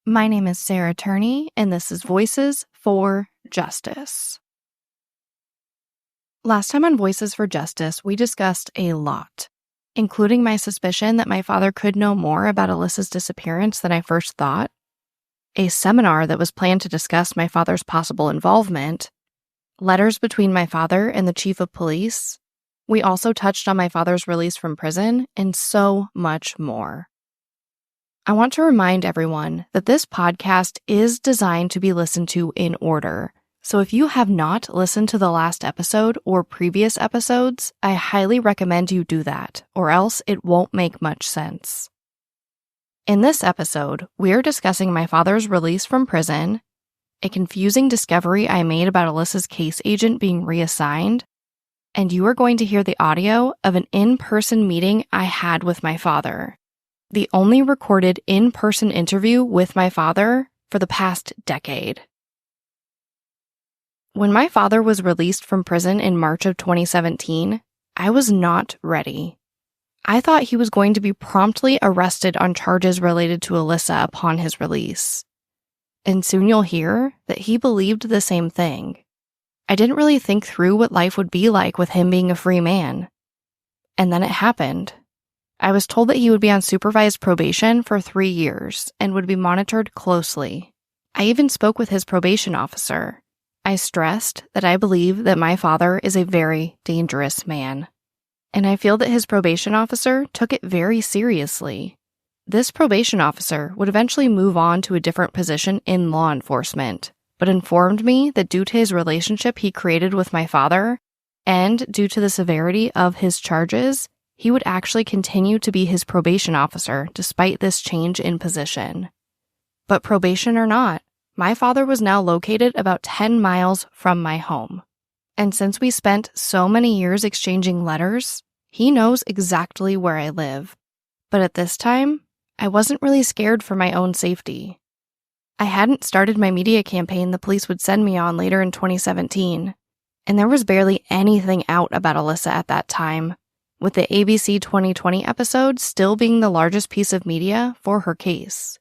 My name is Alissa Turney, and this is Voices for Justice. Last time on Voices for Justice, we discussed a lot, including my suspicion that my father could know more about Alissa's disappearance than I first thought, a seminar that was planned to discuss my father's possible involvement, letters between my father and the chief of police. We also touched on my father's release from prison, and so much more. I want to remind everyone that this podcast is designed to be listened to in order. So if you have not listened to the last episode or previous episodes, I highly recommend you do that, or else it won't make much sense. In this episode, we are discussing my father's release from prison, a confusing discovery I made about Alissa's case agent being reassigned, and you are going to hear the audio of an in-person meeting I had with my father. The only recorded in-person interview with my father for the past decade. When my father was released from prison in March of 2017, I was not ready. I thought he was going to be promptly arrested on charges related to Alissa upon his release. And soon you'll hear that he believed the same thing. I didn't really think through what life would be like with him being a free man. And then it happened. I was told that he would be on supervised probation for 3 years and would be monitored closely. I even spoke with his probation officer. I stressed that I believe that my father is a very dangerous man. And I feel that his probation officer took it very seriously. This probation officer would eventually move on to a different position in law enforcement, but informed me that due to his relationship he created with my father, and due to the severity of his charges, he would actually continue to be his probation officer despite this change in position. But probation or not, my father was now located about 10 miles from my home. And since we spent so many years exchanging letters, he knows exactly where I live. But at this time, I wasn't really scared for my own safety. I hadn't started my media campaign the police would send me on later in 2017, and there was barely anything out about Alissa at that time, with the ABC 2020 episode still being the largest piece of media for her case.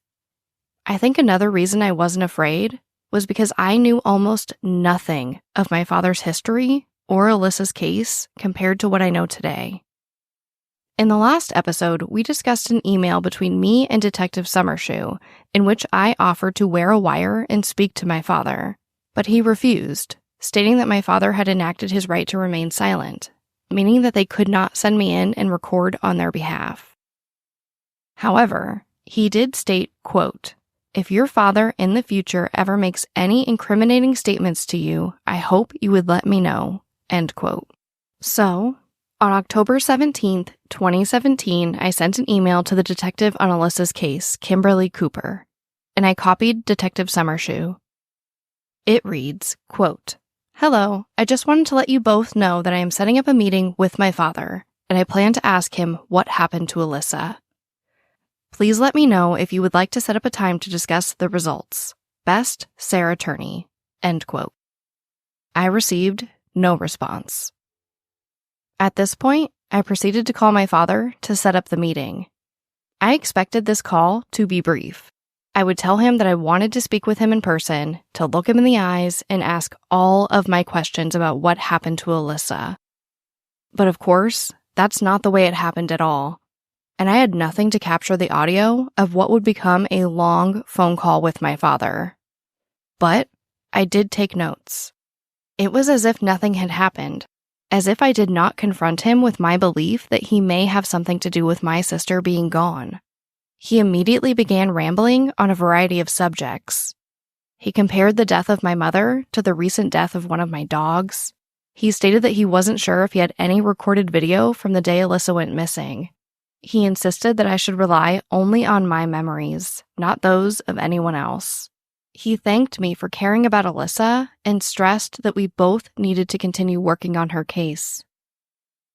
I think another reason I wasn't afraid was because I knew almost nothing of my father's history or Alissa's case compared to what I know today. In the last episode, we discussed an email between me and Detective Summershoe in which I offered to wear a wire and speak to my father, but he refused, stating that my father had enacted his right to remain silent, meaning that they could not send me in and record on their behalf. However, he did state, quote, "If your father in the future ever makes any incriminating statements to you, I hope you would let me know," end quote. So, on October 17th, 2017, I sent an email to the detective on Alissa's case, Kimberly Cooper, and I copied Detective Summershoe. It reads, quote, "Hello, I just wanted to let you both know that I am setting up a meeting with my father, and I plan to ask him what happened to Alissa. Please let me know if you would like to set up a time to discuss the results. Best, Alissa Turney," end quote. I received no response. At this point, I proceeded to call my father to set up the meeting. I expected this call to be brief. I would tell him that I wanted to speak with him in person, to look him in the eyes, and ask all of my questions about what happened to Alissa. But of course, that's not the way it happened at all. And I had nothing to capture the audio of what would become a long phone call with my father. But I did take notes. It was as if nothing had happened, as if I did not confront him with my belief that he may have something to do with my sister being gone. He immediately began rambling on a variety of subjects. He compared the death of my mother to the recent death of one of my dogs. He stated that he wasn't sure if he had any recorded video from the day Alissa went missing. He insisted that I should rely only on my memories, not those of anyone else. He thanked me for caring about Alissa and stressed that we both needed to continue working on her case.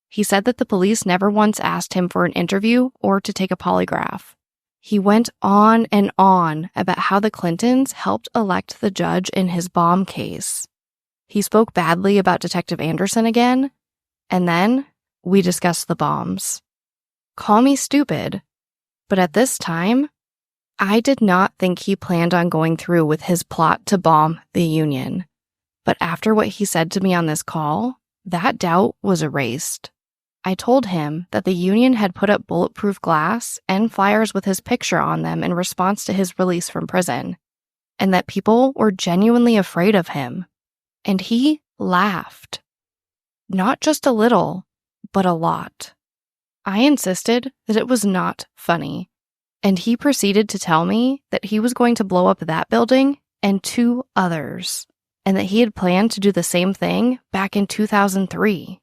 He said that the police never once asked him for an interview or to take a polygraph. He went on and on about how the Clintons helped elect the judge in his bomb case. He spoke badly about Detective Anderson again, and then we discussed the bombs. Call me stupid, but at this time, I did not think he planned on going through with his plot to bomb the union. But after what he said to me on this call, that doubt was erased. I told him that the union had put up bulletproof glass and flyers with his picture on them in response to his release from prison, and that people were genuinely afraid of him. And he laughed. Not just a little, but a lot. I insisted that it was not funny, and he proceeded to tell me that he was going to blow up that building and 2 others, and that he had planned to do the same thing back in 2003.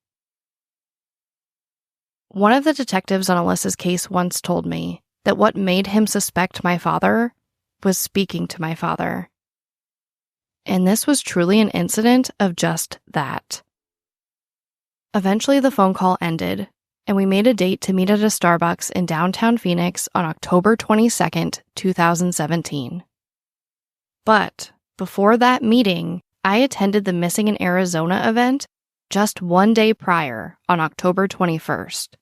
One of the detectives on Alissa's case once told me that what made him suspect my father was speaking to my father. And this was truly an incident of just that. Eventually, the phone call ended, and we made a date to meet at a Starbucks in downtown Phoenix on October 22nd, 2017. But before that meeting, I attended the Missing in Arizona event just one day prior on October 21st.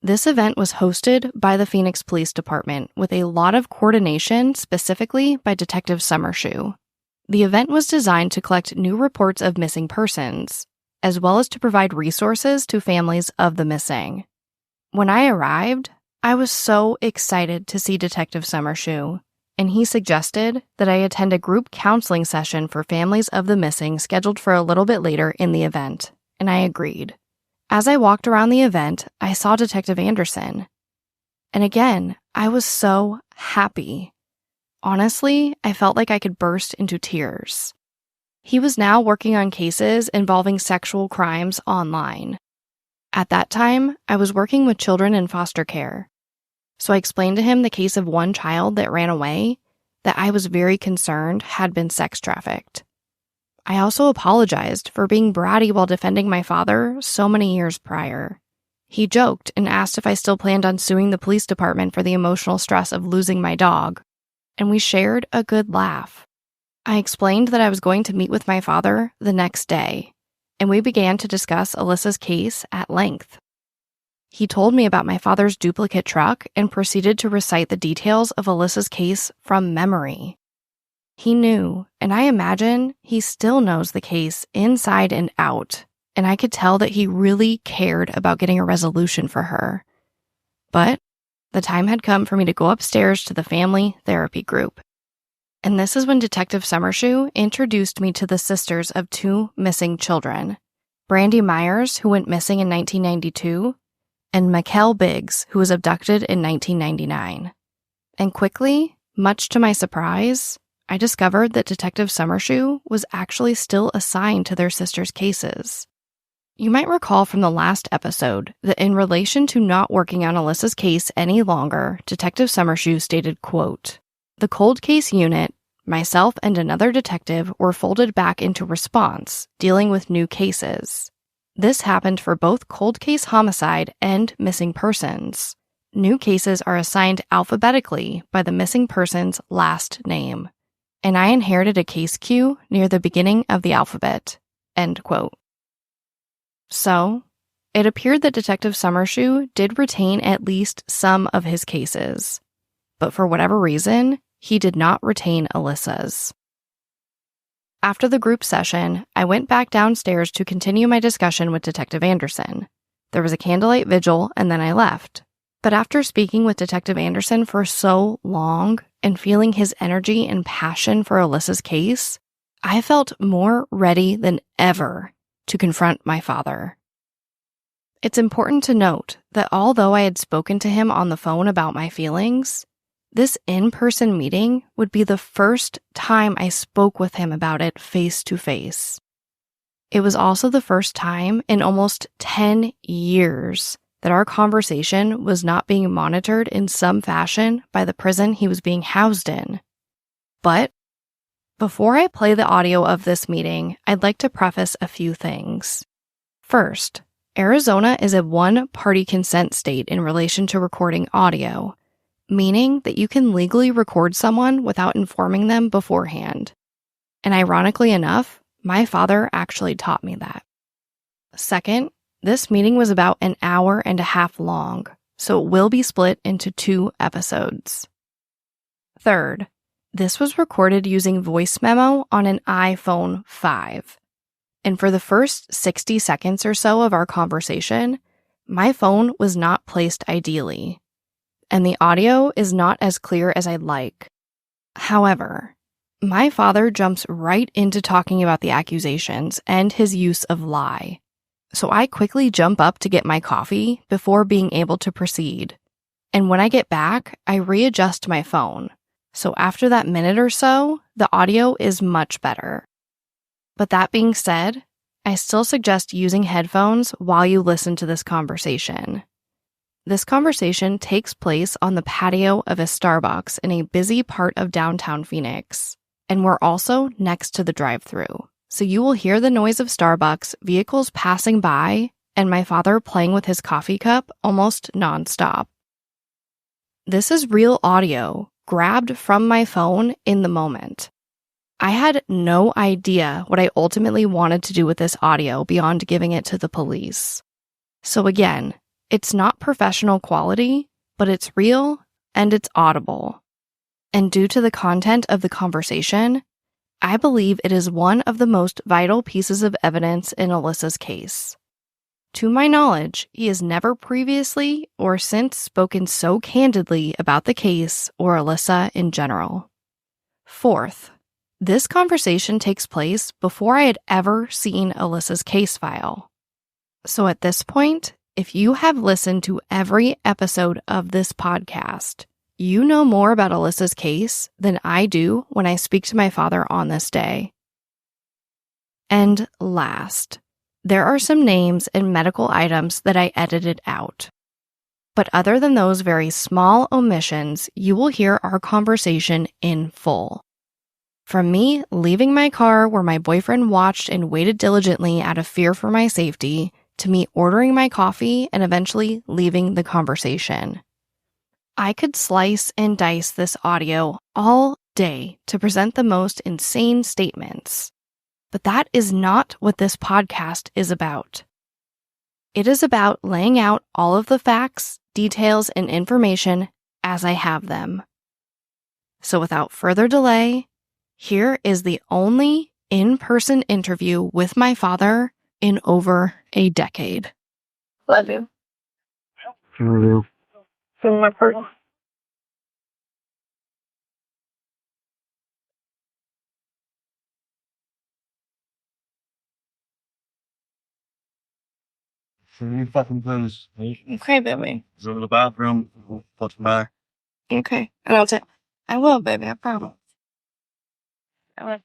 This event was hosted by the Phoenix Police Department with a lot of coordination specifically by Detective Summershoe. The event was designed to collect new reports of missing persons, as well as to provide resources to families of the missing. When I arrived, I was so excited to see Detective Summershoe, and he suggested that I attend a group counseling session for families of the missing scheduled for a little bit later in the event, and I agreed. As I walked around the event, I saw Detective Anderson. And again, I was so happy. Honestly, I felt like I could burst into tears. He was now working on cases involving sexual crimes online. At that time, I was working with children in foster care. So I explained to him the case of one child that ran away that I was very concerned had been sex trafficked. I also apologized for being bratty while defending my father so many years prior. He joked and asked if I still planned on suing the police department for the emotional stress of losing my dog, and we shared a good laugh. I explained that I was going to meet with my father the next day, and we began to discuss Alissa's case at length. He told me about my father's duplicate truck and proceeded to recite the details of Alissa's case from memory. He knew, and I imagine he still knows the case inside and out, and I could tell that he really cared about getting a resolution for her. But the time had come for me to go upstairs to the family therapy group. And this is when Detective Summershoe introduced me to the sisters of 2 missing children, Brandy Myers, who went missing in 1992, and Mikkel Biggs, who was abducted in 1999. And quickly, much to my surprise, I discovered that Detective Summershoe was actually still assigned to their sisters' cases. You might recall from the last episode that in relation to not working on Alissa's case any longer, Detective Summershoe stated, quote, "The cold case unit, myself and another detective were folded back into response, dealing with new cases. This happened for both cold case homicide and missing persons. New cases are assigned alphabetically by the missing person's last name, and I inherited a case queue near the beginning of the alphabet." End quote. So, it appeared that Detective Summershoe did retain at least some of his cases, but for whatever reason, he did not retain Alissa's. After the group session, I went back downstairs to continue my discussion with Detective Anderson. There was a candlelight vigil, and then I left. But after speaking with Detective Anderson for so long and feeling his energy and passion for Alissa's case, I felt more ready than ever to confront my father. It's important to note that although I had spoken to him on the phone about my feelings, this in-person meeting would be the first time I spoke with him about it face to face. It was also the first time in almost 10 years that our conversation was not being monitored in some fashion by the prison he was being housed in. But before I play the audio of this meeting, I'd like to preface a few things. First, Arizona is a one-party consent state in relation to recording audio, meaning that you can legally record someone without informing them beforehand. And ironically enough, my father actually taught me that. Second, this meeting was about an hour and a half long, so it will be split into 2 episodes. Third, this was recorded using voice memo on an iPhone 5. And for the first 60 seconds or so of our conversation, my phone was not placed ideally, and the audio is not as clear as I'd like. However, my father jumps right into talking about the accusations and his use of lie. So I quickly jump up to get my coffee before being able to proceed. And when I get back, I readjust my phone. So after that minute or so, the audio is much better. But that being said, I still suggest using headphones while you listen to this conversation. This conversation takes place on the patio of a Starbucks in a busy part of downtown Phoenix, and we're also next to the drive-thru. So you will hear the noise of Starbucks, vehicles passing by, and my father playing with his coffee cup almost nonstop. This is real audio, grabbed from my phone in the moment. I had no idea what I ultimately wanted to do with this audio beyond giving it to the police. So again, it's not professional quality, but it's real and it's audible. And due to the content of the conversation, I believe it is one of the most vital pieces of evidence in Alissa's case. To my knowledge, he has never previously or since spoken so candidly about the case or Alissa in general. Fourth, this conversation takes place before I had ever seen Alissa's case file. So at this point, if you have listened to every episode of this podcast, you know more about Alissa's case than I do when I speak to my father on this day. And last, there are some names and medical items that I edited out. But other than those very small omissions, you will hear our conversation in full. From me leaving my car where my boyfriend watched and waited diligently out of fear for my safety, to me ordering my coffee and eventually leaving the conversation. I could slice and dice this audio all day to present the most insane statements. But that is not what this podcast is about. It is about laying out all of the facts, details, and information as I have them. So without further delay, here is the only in-person interview with my father in over a decade. Love you. Love you. From my person. You fucking please. Okay, baby. Go to the bathroom. What's the matter? Okay. And I will, baby, I promise. I will.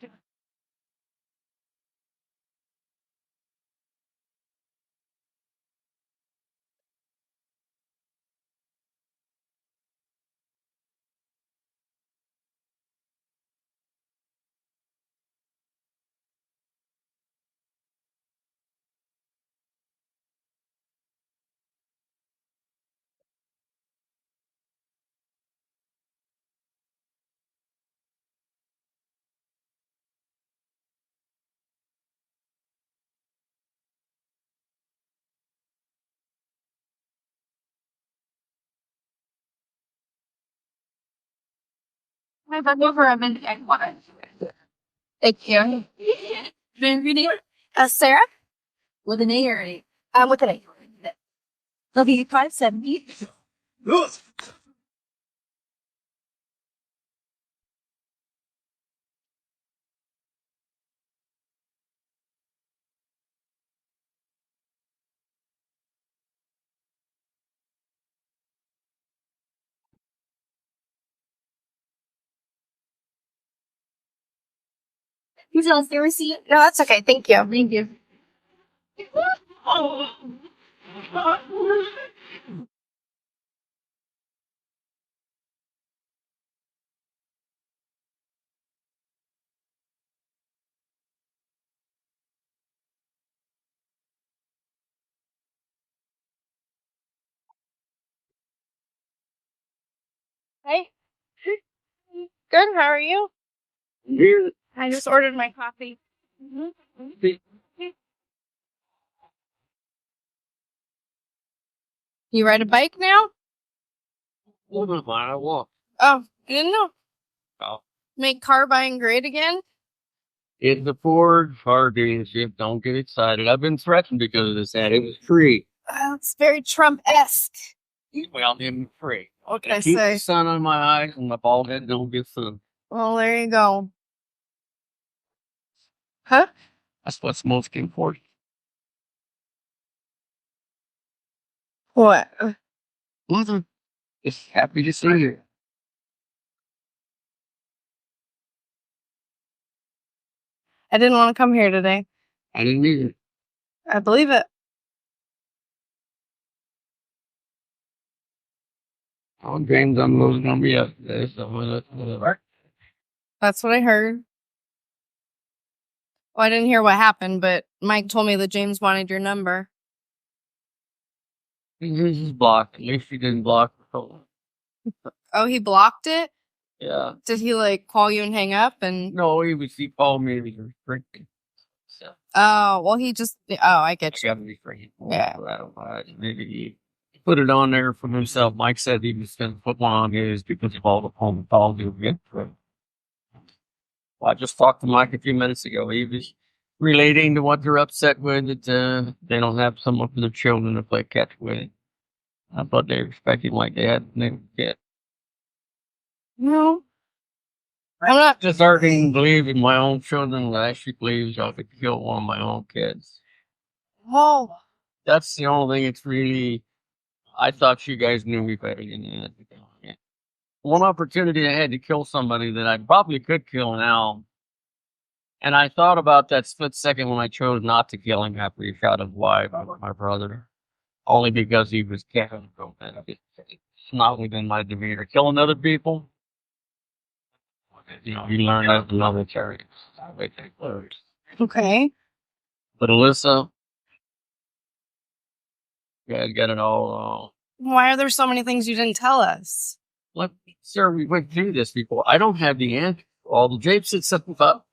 I bug over a minute. I want it. Thank you. Your name? Sarah? With an A or an A? With an A. Love you, 570. You tell us the receipt? No, that's okay. Thank you. Thank you. Hey. Good. How are you? Here. I just ordered my coffee. You ride a bike now? I walk. Oh, I didn't know. Oh. Make car buying great again? It's the Ford car dealership. Don't get excited. I've been threatened because of this ad. It was free. It's very Trump-esque. Well, it was free. What can I Keep say? the sun on my eyes and my bald head don't get sun. Well, there you go. Huh? That's what's most important. What? Nothing. Just happy to see you. I didn't want to come here today. I didn't either. I believe it. Oh, James unloaded on me yesterday, so whatever. That's what I heard. Well, I didn't hear what happened, but Mike told me that James wanted your number. He's just blocked. At least he didn't block the phone. Oh, he blocked it? Yeah. Did he, like, call you and hang up? And No, he called me and he was drinking. So oh, well, he just... Oh, I get I you. gotta be free. Yeah. I don't know. Maybe he put it on there for himself. Mike said he was going to put one on his because of all the phone calls he would get. Well, I just talked to Mike a few minutes ago. He was relating to what they're upset with, that they don't have someone for their children to play catch with. I thought they were expecting like they had to get. No. I'm not... Just starting to believe in my own children that I actually believe I could kill one of my own kids. Oh. That's the only thing it's really... I thought you guys knew me better than that. One opportunity I had to kill somebody that I probably could kill now. And I thought about that split second when I chose not to kill him after he shot his wife, my brother. Only because he was Kevin. It's not within my demeanor. Killing other people, you learn that in the military. That's the way they work. Okay. But Alissa, yeah, got it all. Why are there so many things you didn't tell us? Look, sir, we went through this before. I don't have the answer. All the James said something about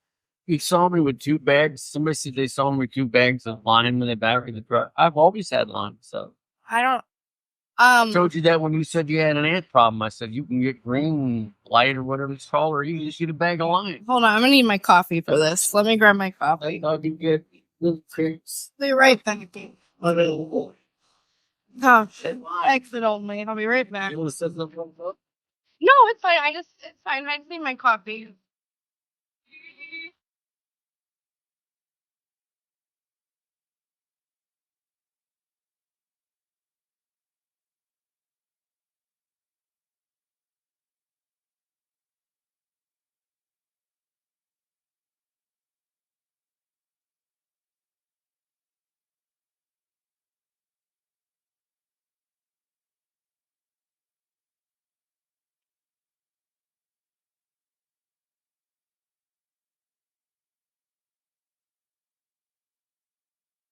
he saw me with 2 bags. Somebody said they saw me with 2 bags of lime in the back of the truck. I've always had lime, so. I don't... I told you that when you said you had an ant problem. I said you can get green light or whatever it's called, or you can just get a bag of lime. Hold on, I'm gonna need my coffee for this. Let me grab my coffee. I can get little tricks. Be right back. Oh, shit. Exit only. I'll be right back. You want to set something up? No, it's fine. It's fine. I just need my coffee.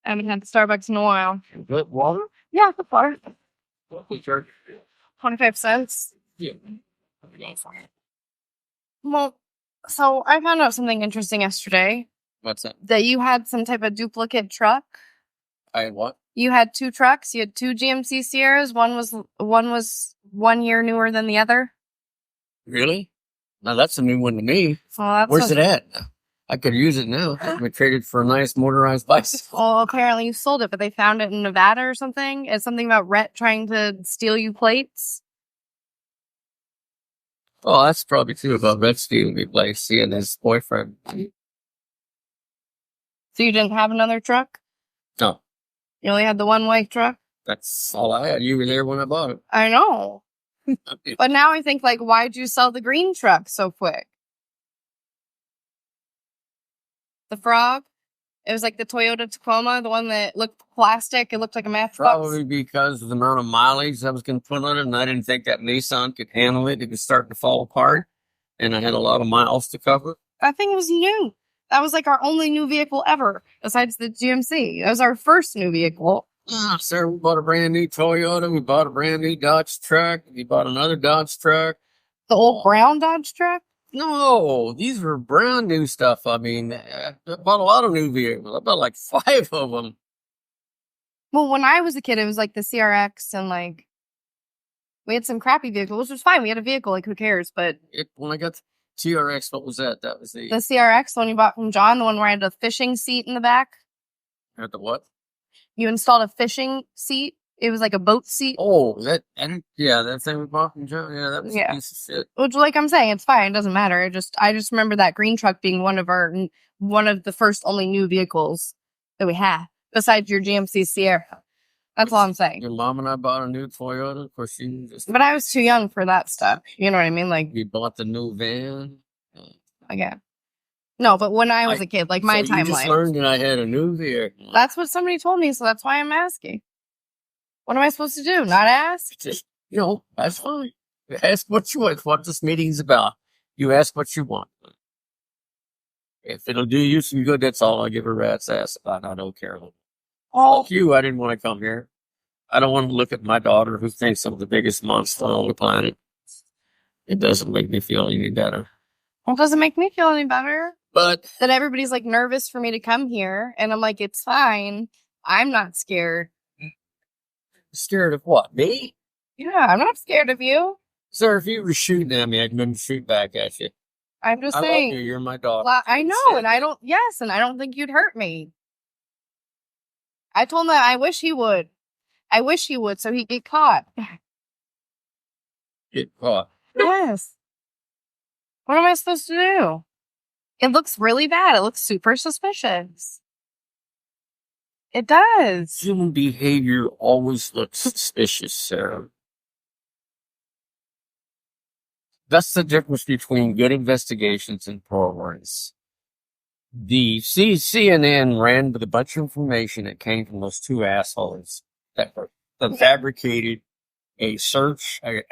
I haven't had Starbucks in a while. Good water? Yeah, the water. Sure. 25 cents. Yeah. Well, so I found out something interesting yesterday. What's that? That you had some type of duplicate truck. I had what? You had 2 trucks. You had 2 GMC Sierras. One was 1 year newer than the other. Really? Now that's a new one to me. Well, that's Where's it at? I could use it now. I traded for a nice motorized bicycle. Well, apparently you sold it, but they found it in Nevada or something. It's something about Rhett trying to steal you plates. Oh, that's probably true about Red stealing me place, seeing his boyfriend. So you didn't have another truck? No, You only had the one white truck? that's all I had. You were there when I bought it. I know. But now I think, like, why'd you sell the green truck so quick? The Frog? It was like the Toyota Tacoma, the one that looked plastic. It looked like a matchbox. Probably because of the amount of mileage I was going to put on it, and I didn't think that Nissan could handle it. It was starting to fall apart, and I had a lot of miles to cover. That thing was new. That was like our only new vehicle ever, besides the GMC. That was our first new vehicle. Ah, sir, we bought a brand new Toyota. We bought a brand new Dodge truck. We bought another Dodge truck. The old brown Dodge truck? No, these were brand new stuff. I mean, I bought a lot of new vehicles. I bought like 5 of them. Well, when I was a kid, it was like the CRX and like we had some crappy vehicles, which was fine. We had a vehicle, like who cares? But When I got TRX, what was that? That was The CRX, the one you bought from John, the one where I had a fishing seat in the back. At the what? You installed a fishing seat. It was like a boat seat. Oh, that thing we bought from Joe. Yeah, that was a piece of shit. Which, like I'm saying, it's fine. It doesn't matter. I just remember that green truck being one of the first only new vehicles that we had, besides your GMC Sierra. That's all I'm saying. Your mom and I bought a new Toyota. Of course, she just. But I was too young for that stuff. You know what I mean? Like, we bought the new van. Again. No, but when I was a kid, like my timeline. You just learned that I had a new vehicle. That's what somebody told me, so that's why I'm asking. What am I supposed to do? Not ask? Just, that's fine. Ask what you want. What this meeting's about. You ask what you want. If it'll do you some good, that's all I give a rat's ass about. I don't care. Fuck you. I didn't want to come here. I don't want to look at my daughter who thinks I'm the biggest monster on the planet. It doesn't make me feel any better. Well, it doesn't make me feel any better. But that everybody's like nervous for me to come here, and I'm like, it's fine. I'm not scared. Scared of what? Me? Yeah, I'm not scared of you. Sir, if you were shooting at me, I couldn't shoot back at you. I'm just saying. I love you. You're my daughter. I know, and I don't think you'd hurt me. I told him that I wish he would. I wish he would, so he'd get caught. Get caught? Yes. What am I supposed to do? It looks really bad. It looks super suspicious. It does. Human behavior always looks suspicious, Sarah. That's the difference between good investigations and poor ones. The CNN ran with a bunch of information that came from those two assholes that fabricated an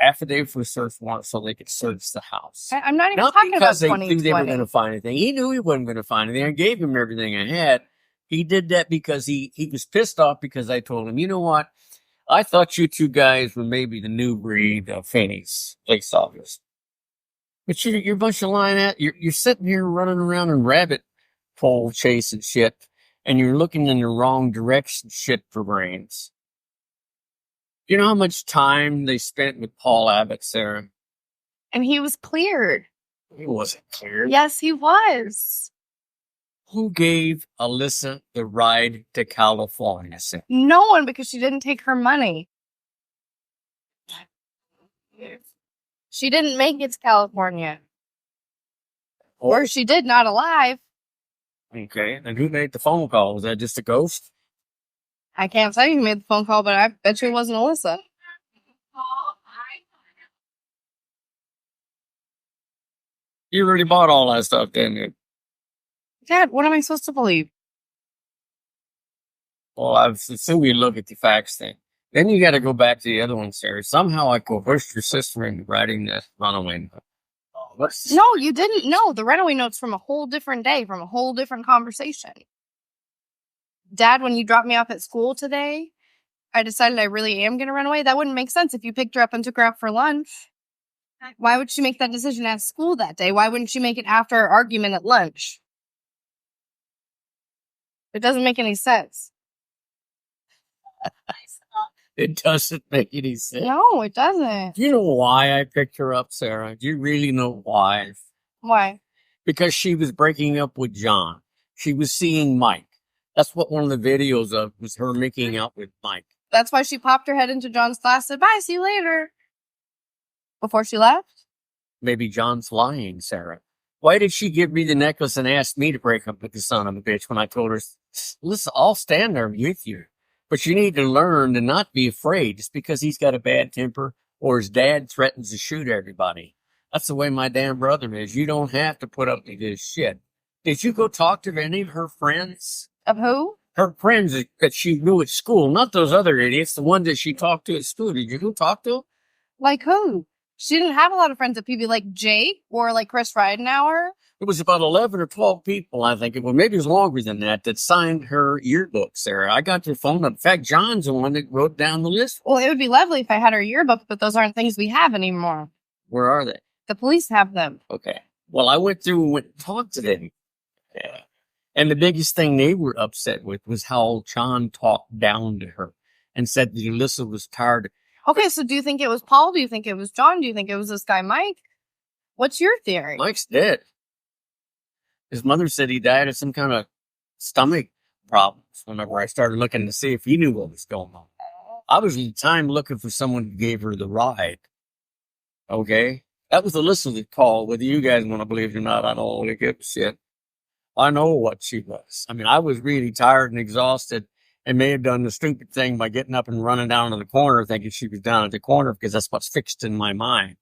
affidavit for a search warrant so they could search the house. I'm not even talking about 2020. Not because they knew they were going to find anything. He knew he wasn't going to find anything. I gave him everything I had. He did that because he was pissed off because I told him, you know what? I thought you two guys were maybe the new breed of Fanny's police officers. But you're a bunch of lying at. You're sitting here running around in rabbit hole chasing shit, and you're looking in the wrong direction shit for brains. You know how much time they spent with Paul Abbott, Sarah? And he was cleared. He wasn't cleared. Yes, he was. Who gave Alissa the ride to California, Sarah? No one, because she didn't take her money. She didn't make it to California. Or she did, not alive. Okay, and who made the phone call? Was that just a ghost? I can't say who made the phone call, but I bet you it wasn't Alissa. You already bought all that stuff, didn't you? Dad, what am I supposed to believe? Well, I assume you look at the facts then. Then you got to go back to the other one, Sarah. Somehow I coerced your sister into writing that runaway note. No, you didn't. No, the runaway note's from a whole different day, from a whole different conversation. Dad, when you dropped me off at school today, I decided I really am going to run away. That wouldn't make sense if you picked her up and took her out for lunch. Why would she make that decision at school that day? Why wouldn't she make it after our argument at lunch? It doesn't make any sense. It doesn't make any sense. No, it doesn't. Do you know why I picked her up, Sarah? Do you really know why? Why? Because she was breaking up with John. She was seeing Mike. That's what one of the videos of was her making out with Mike. That's why she popped her head into John's class and said, bye, see you later. Before she left? Maybe John's lying, Sarah. Why did she give me the necklace and ask me to break up with the son of a bitch when I told her, listen, I'll stand there with you. But you need to learn to not be afraid just because he's got a bad temper or his dad threatens to shoot everybody. That's the way my damn brother is. You don't have to put up with this shit. Did you go talk to any of her friends? Of who? Her friends that she knew at school, not those other idiots, the ones that she talked to at school. Did you go talk to them? Like who? She didn't have a lot of friends at PB like Jake or like Chris Ridenauer. It was about 11 or 12 people, I think. Well, maybe it was longer than that signed her yearbook, Sarah. I got their phone up. In fact, John's the one that wrote down the list. Well, it would be lovely if I had her yearbook, but those aren't things we have anymore. Where are they? The police have them. Okay. Well, I went through and talked to them. Yeah. And the biggest thing they were upset with was how John talked down to her and said that Alissa was tired. Okay, so do you think it was Paul? Do you think it was John? Do you think it was this guy, Mike? What's your theory? Mike's dead. His mother said he died of some kind of stomach problems whenever I started looking to see if he knew what was going on. I was at the time looking for someone who gave her the ride. Okay? That was Alissa that called. Whether you guys want to believe it or not, I don't really give a shit. I know what she was. I mean, I was really tired and exhausted and may have done the stupid thing by getting up and running down to the corner thinking she was down at the corner because that's what's fixed in my mind.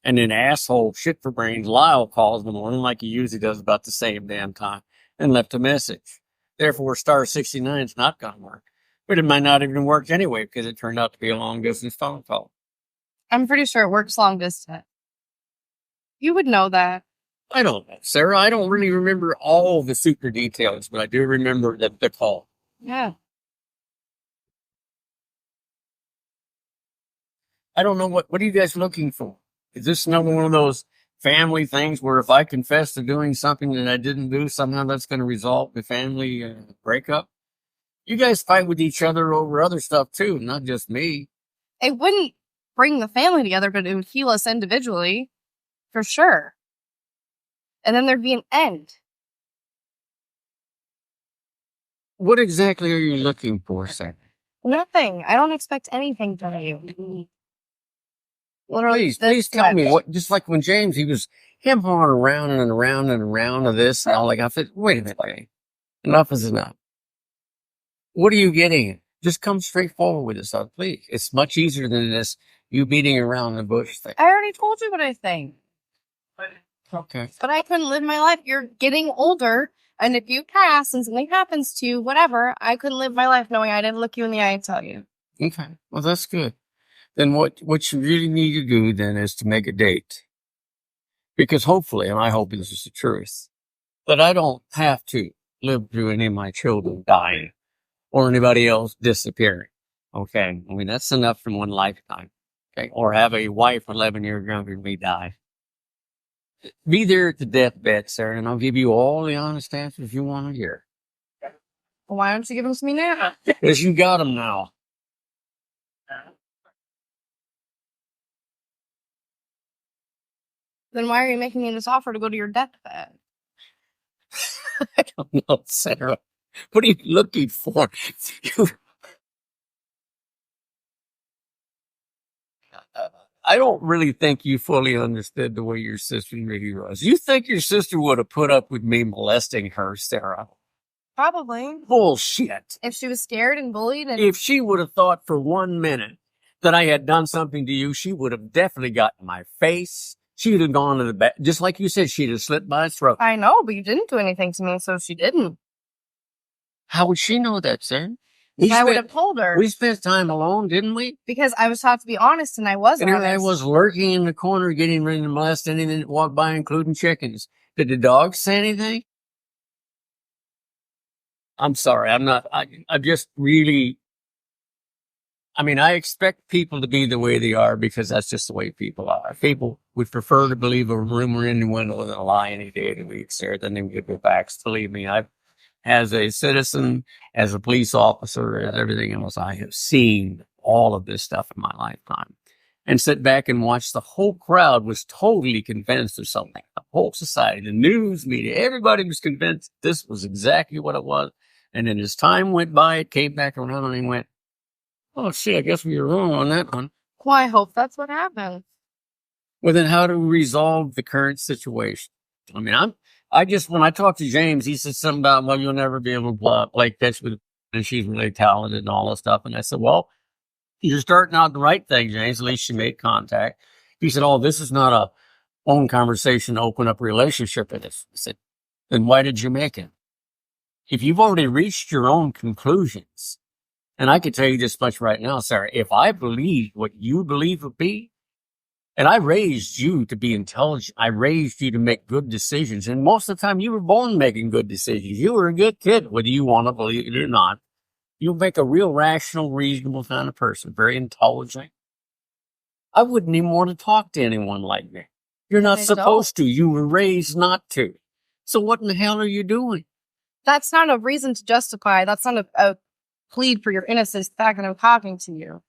And then asshole shit for brains Lyle calls in the morning like he usually does about the same damn time and left a message. Therefore, star 69 is not going to work. But it might not even work anyway because it turned out to be a long distance phone call. I'm pretty sure it works long distance. You would know that. I don't know, Sarah. I don't really remember all the super details, but I do remember the call. Yeah. I don't know what are you guys looking for? Is this another one of those family things where if I confess to doing something that I didn't do, somehow that's going to resolve the family breakup? You guys fight with each other over other stuff too, not just me. It wouldn't bring the family together, but it would heal us individually, for sure. And then there'd be an end. What exactly are you looking for, Sarah? Nothing. I don't expect anything from you. Literally, Please tell me what. Just like when James, he was him on around and around and around of this and all. Like I said, wait a minute, okay. Enough is enough. What are you getting at? Just come straight forward with this, please. It's much easier than this you beating around the bush thing. I already told you what I think. Okay. But I couldn't live my life. You're getting older, and if you pass and something happens to you, whatever, I couldn't live my life knowing I didn't look you in the eye and tell you. Okay. Well, that's good. Then what you really need to do then is to make a date. Because hopefully, and I hope this is the truth, that I don't have to live through any of my children dying or anybody else disappearing. Okay. I mean, that's enough from one lifetime. Okay. Or have a wife 11 years younger than me die. Be there at the deathbed, Sarah, and I'll give you all the honest answers you want to hear. Well, why don't you give them to me now? Because you got them now. Then why are you making me this offer to go to your deathbed? I don't know, Sarah. What are you looking for? I don't really think you fully understood the way your sister really was. You think your sister would have put up with me molesting her, Sarah? Probably. Bullshit. If she was scared and bullied and... If she would have thought for 1 minute that I had done something to you, she would have definitely gotten my face. She'd have gone to the back. Just like you said, she'd have slit my throat. I know, but you didn't do anything to me, so she didn't. How would she know that, Sarah? I would have told her. We spent time alone, didn't we? Because I was taught to be honest, and I was And honest. I was lurking in the corner getting ready to molest anything that walked by, including chickens. Did the dogs say anything? I'm sorry. I'm just really... I mean, I expect people to be the way they are because that's just the way people are. People would prefer to believe a rumor innuendo than a lie any day of the week, Sarah, than they would with facts. Believe me, as a citizen, as a police officer, as everything else, I have seen all of this stuff in my lifetime. And sit back and watch the whole crowd was totally convinced of something. The whole society, the news media, everybody was convinced this was exactly what it was. And then as time went by, it came back around and he went, oh, shit, I guess we were wrong on that one. Well, I hope that's what happened. Well, then how do we resolve the current situation? I mean, when I talked to James, he said something about, well, you'll never be able to play catch with, and she's really talented and all this stuff. And I said, well, you're starting out the right thing, James. At least she made contact. He said, oh, this is not a phone conversation to open up a relationship with us. I said, then why did you make it? If you've already reached your own conclusions, and I can tell you this much right now, Sarah, if I believe what you believe would be, and I raised you to be intelligent, I raised you to make good decisions, and most of the time you were born making good decisions. You were a good kid, whether you want to believe it or not. You'll make a real rational, reasonable kind of person, very intelligent. I wouldn't even want to talk to anyone like me. You're not supposed to. You were raised not to. So what in the hell are you doing? That's not a reason to justify. That's not a plead for your innocence, the fact that I'm talking to you.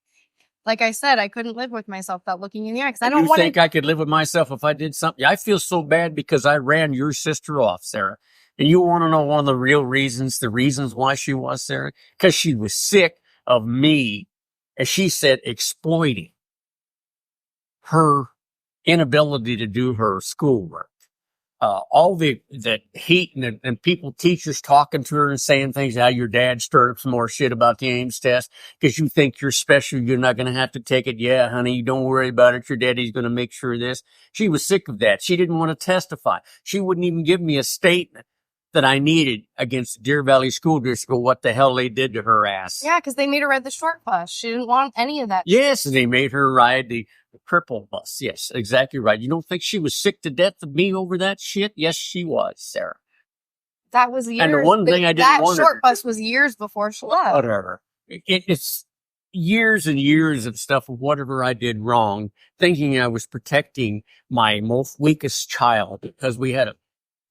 Like I said, I couldn't live with myself without looking in the eye because I You don't want think I could live with myself if I did something? I feel so bad because I ran your sister off, Sarah. And you want to know one of the real reasons, the reasons why she was, Sarah? Because she was sick of me, as she said, exploiting her inability to do her schoolwork. All the heat and people, teachers talking to her and saying things, how your dad stirred up some more shit about the Ames test because you think you're special. You're not going to have to take it. Yeah, honey, don't worry about it. Your daddy's going to make sure of this. She was sick of that. She didn't want to testify. She wouldn't even give me a statement that I needed against the Deer Valley School District, what the hell they did to her ass. Yeah, because they made her ride the short bus. She didn't want any of that. Yes, and they made her ride the cripple bus. Yes, exactly right. You don't think she was sick to death of me over that shit? Yes, she was, Sarah. That was years. And the one thing I didn't that want short bus was years before she left. whatever. It's years and years of stuff of whatever I did wrong, thinking I was protecting my most weakest child because we had a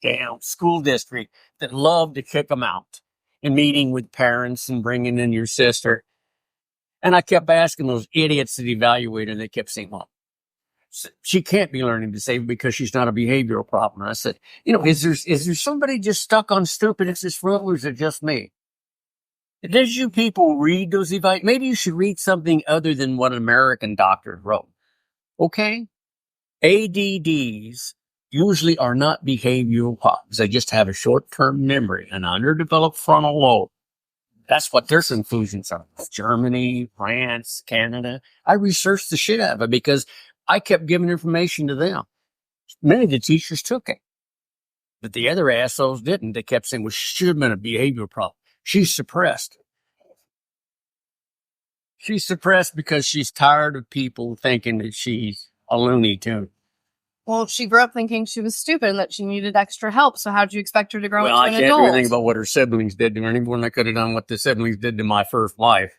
damn school district that loved to kick them out and meeting with parents and bringing in your sister. And I kept asking those idiots that evaluated, and they kept saying, well, she can't be learning disabled because she's not a behavioral problem. And I said, is there somebody just stuck on stupidness this room, or is it just me? Did you people read those evaluations? Maybe you should read something other than what American doctors wrote. Okay? ADDs usually are not behavioral problems. They just have a short-term memory, an underdeveloped frontal lobe. That's what their conclusions are. Germany, France, Canada. I researched the shit out of it because I kept giving information to them. Many of the teachers took it, but the other assholes didn't. They kept saying, well, she should have been a behavioral problem. She's suppressed. She's suppressed because she's tired of people thinking that she's a Looney Tune. Well, she grew up thinking she was stupid and that she needed extra help. So how'd you expect her to grow into an adult? Well, I can't do anything about what her siblings did to her. Anyone I could have done what the siblings did to my first wife.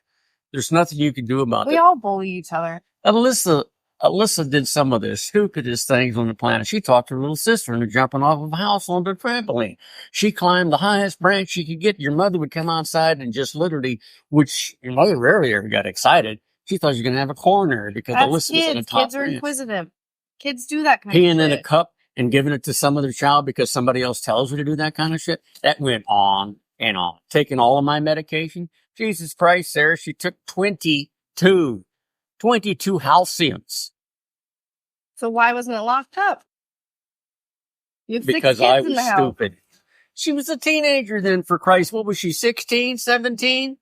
There's nothing you can do about it. We all bully each other. Alissa did some of the stupidest things on the planet. She talked her little sister into jumping off of a house on the trampoline. She climbed the highest branch she could get. Your mother would come outside and just literally, which your mother rarely ever got excited. She thought she was going to have a coronary because That's Alissa was in the top Kids are branch. inquisitive. Kids do that kind of Peeing shit. in a cup and giving it to some other child because somebody else tells her to do that kind of shit. That went on and on. Taking all of my medication. Jesus Christ, Sarah, she took 22 halcyons. So why wasn't it locked up? You have Because 6 kids I in was the house. stupid. She was a teenager then, for Christ. What was she, 16, 17?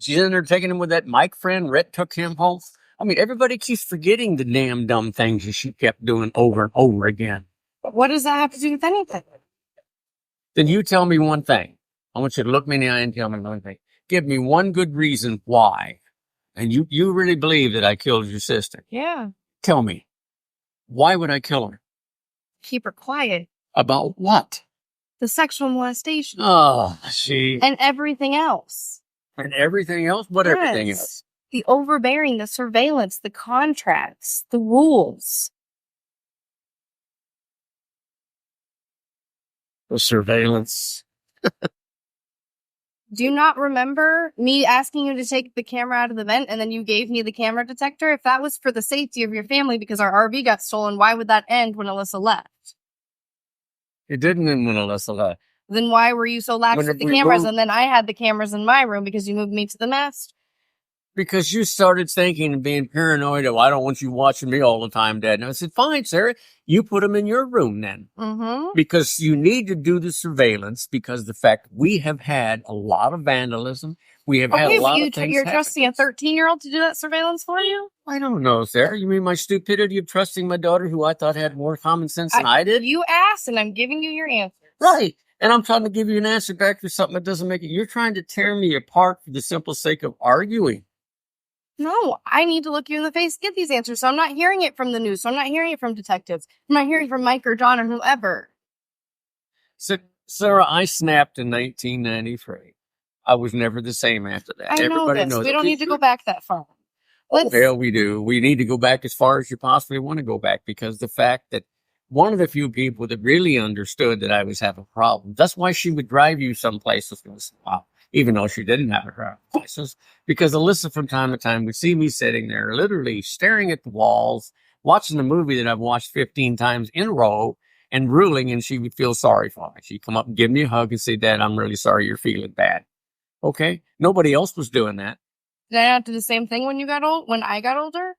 She's in there taking him with that Mike friend. Rhett took him home. I mean, everybody keeps forgetting the damn dumb things that she kept doing over and over again. What does that have to do with anything? Then you tell me one thing. I want you to look me in the eye and tell me one thing. Give me one good reason why. And you really believe that I killed your sister. Yeah. Tell me. Why would I kill her? Keep her quiet. About what? The sexual molestation. Oh, she. And everything else. And everything else? What Yes. everything else? The overbearing, the surveillance, the contracts, the rules. The surveillance. Do you not remember me asking you to take the camera out of the vent and then you gave me the camera detector? If that was for the safety of your family because our RV got stolen, why would that end when Alissa left? It didn't end when Alissa left. Then why were you so lax with the cameras? And then I had the cameras in my room because you moved me to the mast. Because you started thinking and being paranoid, oh, I don't want you watching me all the time, Dad. And I said, fine, Sarah, you put them in your room then. Mm-hmm. Because you need to do the surveillance because the fact we have had a lot of vandalism. We have had a lot of things You're trusting a 13-year-old to do that surveillance for you? I don't know, Sarah. You mean my stupidity of trusting my daughter who I thought had more common sense than I did? You asked and I'm giving you your answers. Right. And I'm trying to give you an answer back for something that doesn't make it. You're trying to tear me apart for the simple sake of arguing. No, I need to look you in the face to get these answers. So I'm not hearing it from the news. So I'm not hearing it from detectives. I'm not hearing from Mike or John or whoever. So, Sarah, I snapped in 1993. I was never the same after that. I know Everybody this. knows We don't need to go back that far. Well, we do. We need to go back as far as you possibly want to go back because the fact that one of the few people that really understood that I was having problems, that's why she would drive you someplace. Wow. even though she didn't have a driver's license, because Alissa from time to time would see me sitting there, literally staring at the walls, watching the movie that I've watched 15 times in a row, and drooling, and she would feel sorry for me. She'd come up and give me a hug and say, "Dad, I'm really sorry you're feeling bad." Okay, nobody else was doing that. Did I not do the same thing when I got older?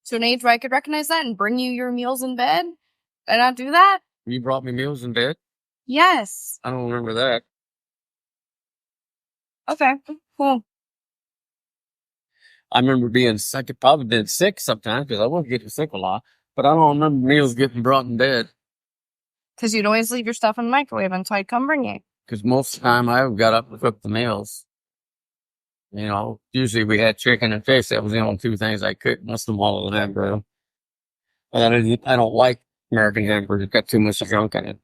To an age where I could recognize that and bring you your meals in bed? Did I not do that? You brought me meals in bed? Yes. I don't remember that. Okay, cool. I remember being sick. I probably been sick sometimes because I was getting sick a lot, but I don't remember meals getting brought in bed. Because you'd always leave your stuff in the microwave until I'd come bring you. Because most of the time I got up and cooked the meals. You know, usually we had chicken and fish. That was the only two things I cooked. Most of them all of the hamburger. But I don't like American hamburgers. It's got too much junk in it.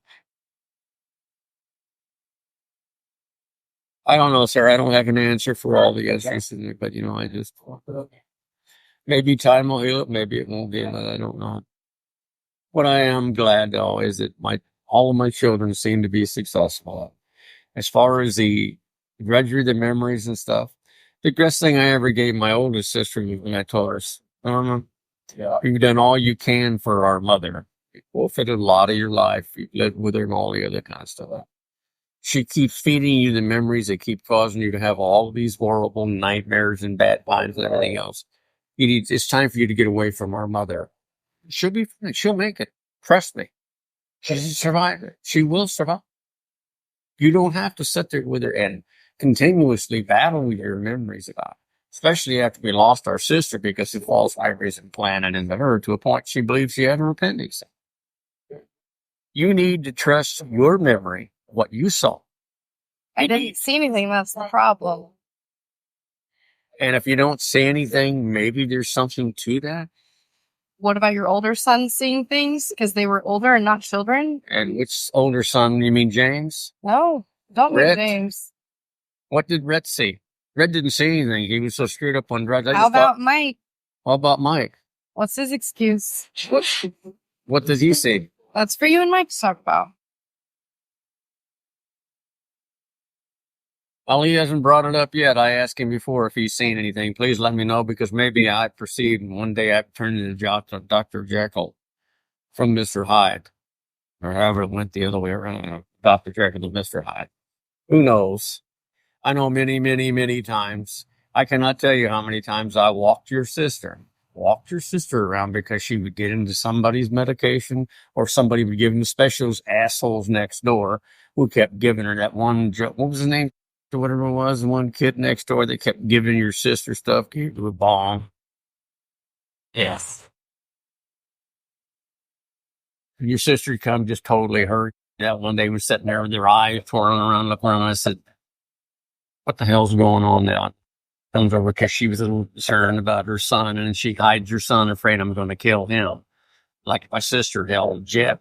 I don't know, sir. I don't have an answer for all the issues in it, but you know, I just maybe time will heal it, maybe it won't heal it. I don't know. What I am glad though is that all of my children seem to be successful. As far as the drudgery, the memories and stuff, the best thing I ever gave my oldest sister was when I told her, yeah, you've done all you can for our mother. You forfeited a lot of your life. You've lived with her and all the other kind of stuff. She keeps feeding you the memories that keep causing you to have all of these horrible nightmares and bad times and everything else. It's time for you to get away from our mother. She'll be fine. She'll make it. Trust me. She's a survivor. She will survive. You don't have to sit there with her and continuously battle your memories about it. Especially after we lost our sister because the false memories implanted into her to a point she believed she had an appendix. You need to trust your memory, what you saw. I didn't see anything. That's the problem. And if you don't see anything, maybe there's something to that. What about your older son seeing things because they were older and not children? And which older son? You mean James? No, don't mean James. What did Rhett see? Rhett didn't see anything. He was so screwed up on drugs. How about Mike? How about Mike? What's his excuse? What does he see? That's for you and Mike to talk about. Well, he hasn't brought it up yet. I asked him before if he's seen anything. Please let me know because maybe I perceived one day I've turned into Dr. Jekyll from Mr. Hyde. Or however it went the other way around. Dr. Jekyll to Mr. Hyde. Who knows? I know many, many, many times. I cannot tell you how many times I walked your sister around because she would get into somebody's medication or somebody would give them specials assholes next door who kept giving her that one, what was his name? Whatever it was, the one kid next door that kept giving your sister stuff, gave her a bomb. Yes. And your sister would come just totally hurt. That one day was sitting there with their eyes twirling around, looking around, and I said, what the hell's going on now? Comes over because she was a little concerned about her son, and she hides her son, afraid I'm going to kill him. Like my sister held Jeff,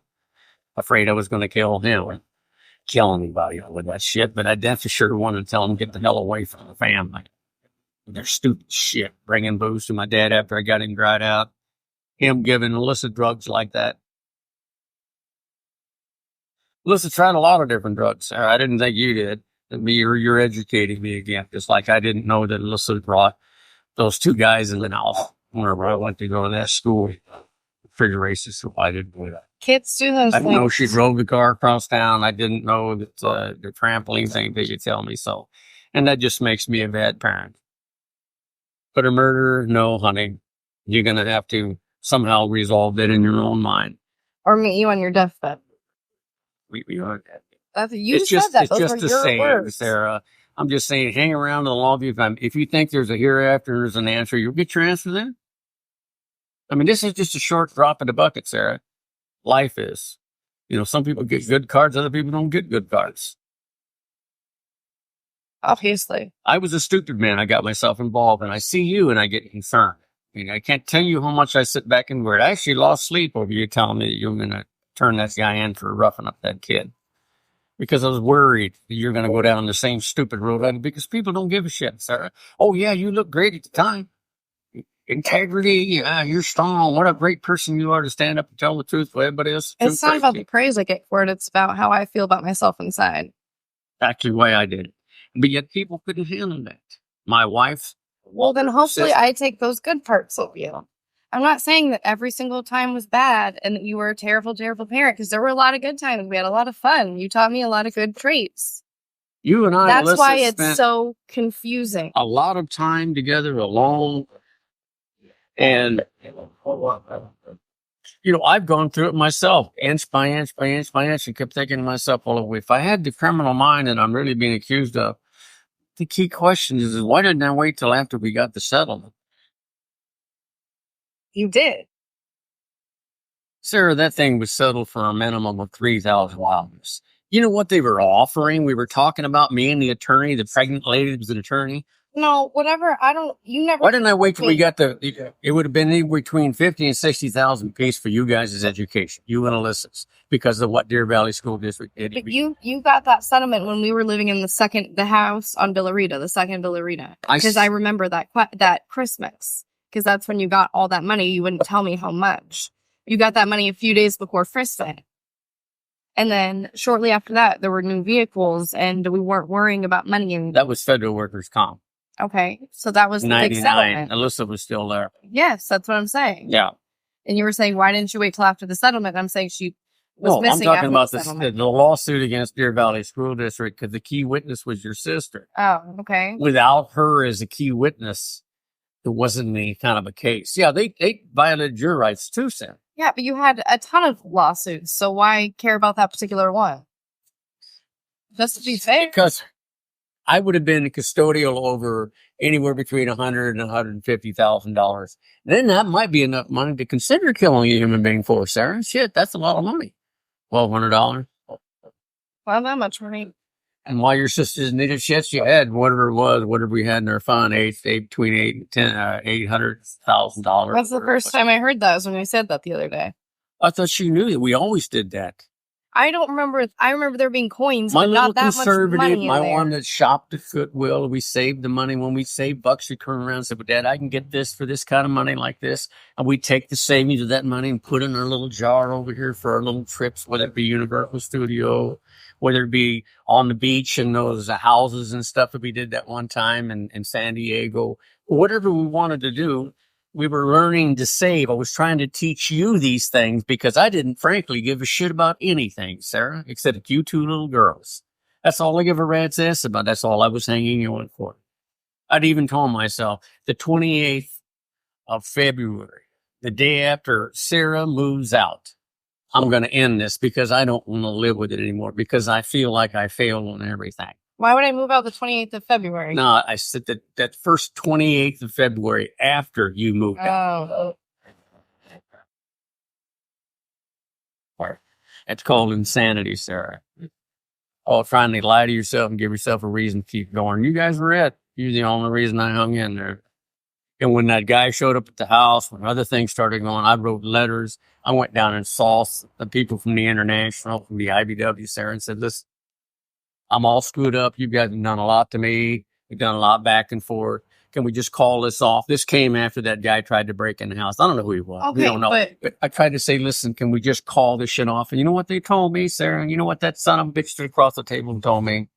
afraid I was going to kill him. Kill anybody with that shit, but I definitely sure wanted to tell them get the hell away from the family. They're stupid shit, bringing booze to my dad after I got him dried out. Him giving illicit drugs like that. Alyssa tried a lot of different drugs. I didn't think you did. You're educating me again, just like I didn't know that Alyssa brought those two guys in the house whenever I went to go to that school. Figure racist, so I didn't do that. Kids do those I things. didn't know she drove the car across town. I didn't know that the trampoline thing that you tell me so. And that just makes me a bad parent. But a murderer, no, honey. You're going to have to somehow resolve that in your own mind. Or meet you on your deathbed. We are. You said that. Those were your words, Sarah. I'm just saying, hang around the long view time. If you think there's a hereafter and there's an answer, you'll get your answer then. I mean, this is just a short drop in the bucket, Sarah. Life is. You know, some people get good cards, other people don't get good cards. Obviously. I was a stupid man. I got myself involved, and I see you, and I get concerned. I mean, I can't tell you how much I sit back and worry. I actually lost sleep over you telling me that you're going to turn that guy in for roughing up that kid. Because I was worried that you're going to go down the same stupid road, because people don't give a shit, Sarah. Oh, yeah, you look great at the time. Integrity, you're strong. What a great person you are to stand up and tell the truth for everybody else. It's not about the praise I get for it. It's about how I feel about myself inside. Actually, the way I did it. But yet people couldn't handle that. My wife. Well, then hopefully I take those good parts of you. I'm not saying that every single time was bad and that you were a terrible, terrible parent, because there were a lot of good times. We had a lot of fun. You taught me a lot of good traits. You and I, That's Alyssa, why it's spent so confusing. a lot of time together alone. And, I've gone through it myself, inch by inch by inch by inch, and kept thinking to myself, well, if I had the criminal mind that I'm really being accused of, the key question is why didn't I wait till after we got the settlement? You did. Sarah, that thing was settled for a minimum of $3,000. You know what they were offering? We were talking about me and the attorney, the pregnant lady that was an attorney. No, whatever. You never. Why didn't I wait till we got it would have been anywhere between 50 and 60,000 apiece for you guys' education, you and Alyssa's, because of what Deer Valley School District did. But you got that settlement when we were living in the house on Villarita, the second Villarita. Because I remember that Christmas, because that's when you got all that money. You wouldn't tell me how much. You got that money a few days before Christmas. And then shortly after that, there were new vehicles and we weren't worrying about money. And that was federal workers' comp. Okay. So that was the big settlement. Alyssa was still there. Yes, that's what I'm saying. Yeah. And you were saying, why didn't you wait till after the settlement? I'm saying she was missing. I'm talking about the lawsuit against Deer Valley School District because the key witness was your sister. Oh, okay. Without her as a key witness, there wasn't any kind of a case. Yeah, they violated your rights too, Sam. Yeah, but you had a ton of lawsuits, so why care about that particular one? Just to be fair. Because I would have been custodial over anywhere between $100,000 and $150,000. Then that might be enough money to consider killing a human being for, Sarah. Shit, that's a lot of money. $1,200. Well, that much money. And while your sisters needed shit, you had whatever it was, whatever we had in our fund, between $800,000. That's the first time I heard that was when you said that the other day. I thought she knew that we always did that. I don't remember. I remember there being coins, my but little not that conservative, much money my in there. one that shopped at Goodwill. We saved the money. When we saved bucks, we turn around and said, well, Dad, I can get this for this kind of money like this. And we take the savings of that money and put it in our little jar over here for our little trips, whether it be Universal Studio, whether it be on the beach and those houses and stuff that we did that one time in San Diego. Whatever we wanted to do, we were learning to save. I was trying to teach you these things because I didn't, frankly, give a shit about anything, Sarah, except you two little girls. That's all I give a rat's ass about. That's all I was hanging you on for. I'd even told myself the 28th of February, the day after Sarah moves out, I'm going to end this because I don't want to live with it anymore because I feel like I failed on everything. Why would I move out the 28th of February? No, I said that first 28th of February after you moved out. It's called insanity, Sarah. Oh, trying to lie to yourself and give yourself a reason to keep going. You guys were it. You're the only reason I hung in there. And when that guy showed up at the house, when other things started going, I wrote letters. I went down and saw the people from the International, from the IBW, Sarah, and said, listen, I'm all screwed up. You guys have done a lot to me. We've done a lot back and forth. Can we just call this off? This came after that guy tried to break in the house. I don't know who he was. Okay, we don't know. But I tried to say, listen, can we just call this shit off? And you know what they told me, Sarah? You know what that son of a bitch stood across the table and told me?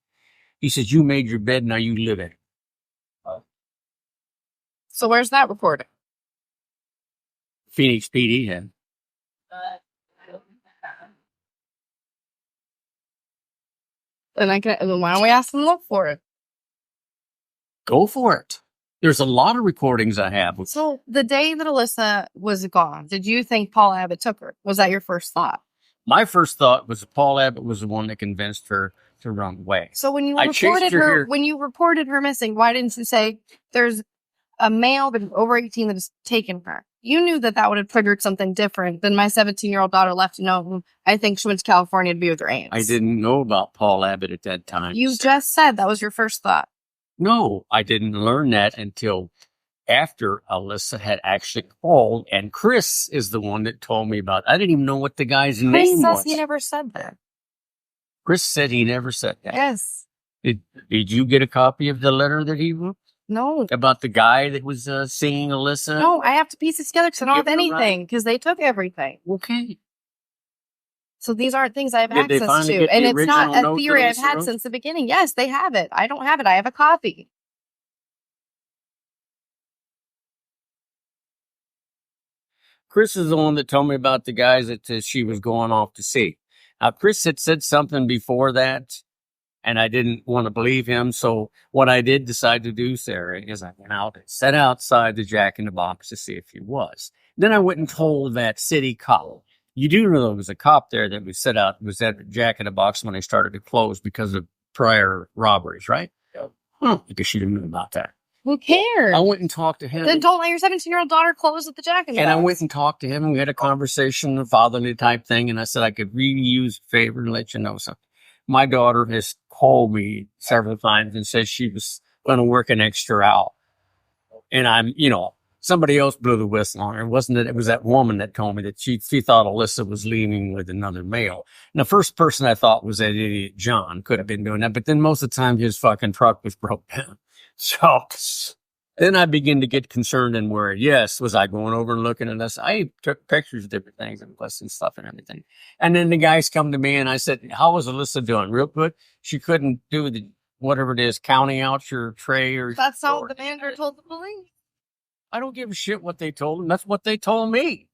He says, you made your bed, now you live in it. So where's that recording? Phoenix PD had. Then why don't we ask them to look for it? Go for it. There's a lot of recordings I have. So the day that Alissa was gone, did you think Paul Abbott took her? Was that your first thought? My first thought was Paul Abbott was the one that convinced her to run away. So when you reported her missing, why didn't you say there's a male but over 18 that has taken her? You knew that would have triggered something different than my 17-year-old daughter left to know. I think she went to California to be with her aunts. I didn't know about Paul Abbott at that time. You just said that was your first thought. No, I didn't learn that until after Alissa had actually called, and Chris is the one that told me about it. I didn't even know what the guy's name was. Chris says he never said that. Chris said he never said that. Yes. Did you get a copy of the letter that he wrote? No. About the guy that was seeing Alissa? No, I have to piece it together because I don't have anything because they took everything. Okay. So these aren't things I have Did they access finally to. get the And it's not original a note theory that I've Alyssa had wrote? since the beginning. Yes, they have it. I don't have it. I have a copy. Chris is the one that told me about the guys that she was going off to see. Now, Chris had said something before that, and I didn't want to believe him. So what I did decide to do, Sarah, is I went out and sat outside the Jack in the Box to see if he was. Then I went and told that city cop. You do know there was a cop there that was at Jack in the Box when they started to close because of prior robberies, right? Because she didn't know about that. Who cares? I went and talked to him. Then don't let your 17-year-old daughter close at the Jack in the Box. And I went and talked to him, and we had a conversation, a fatherly type thing. And I said, I could really use a favor and let you know something. My daughter has called me several times and said she was going to work an extra hour. And somebody else blew the whistle on her. It was that woman that told me that she thought Alissa was leaving with another male. And the first person I thought was that idiot John could have been doing that. But then most of the time his fucking truck was broke down. So then I began to get concerned and worried. Yes, was I going over and looking at this? I took pictures of different things and lists and stuff and everything. And then the guys come to me and I said, how was Alissa doing? Real good. She couldn't do whatever it is, counting out your tray or. That's not what the manager told the police. I don't give a shit what they told him. That's what they told me.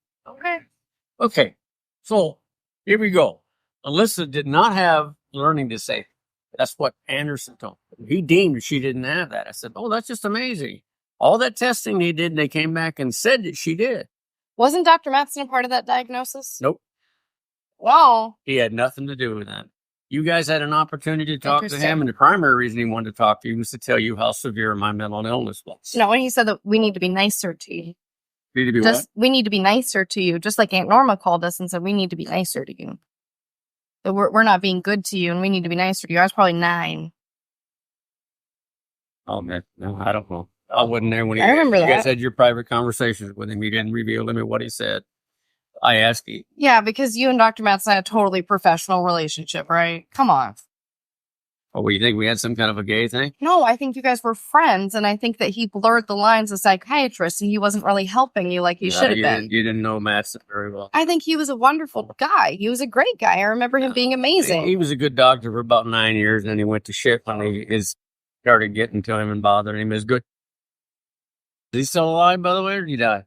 Okay. So here we go. Alissa did not have learning disability. That's what Anderson told me. He deemed she didn't have that. I said, oh, that's just amazing. All that testing they did, and they came back and said that she did. Wasn't Dr. Mattson a part of that diagnosis? Nope. Wow. He had nothing to do with that. You guys had an opportunity to talk to him, and the primary reason he wanted to talk to you was to tell you how severe my mental illness was. No, when he said that we need to be nicer to you. Need to be what? We need to be nicer to you, just like Aunt Norma called us and said we need to be nicer to you. That we're not being good to you, and we need to be nicer to you. I was probably 9. Oh, man. No, I don't know. I wasn't there when I remember you that. guys had your private conversations with him. You didn't reveal to me what he said. I asked you. Yeah, because you and Dr. Mattson had a totally professional relationship, right? Come on. Oh, what, you think we had some kind of a gay thing? No, I think you guys were friends, and I think that he blurred the lines as psychiatrist, and he wasn't really helping you like he should have been. You didn't know Mattson very well. I think he was a wonderful guy. He was a great guy. I remember him being amazing. He was a good doctor for about 9 years, and then he went to shit when he started getting to him and bothering him. Is good. Is he still alive, by the way, or did he die?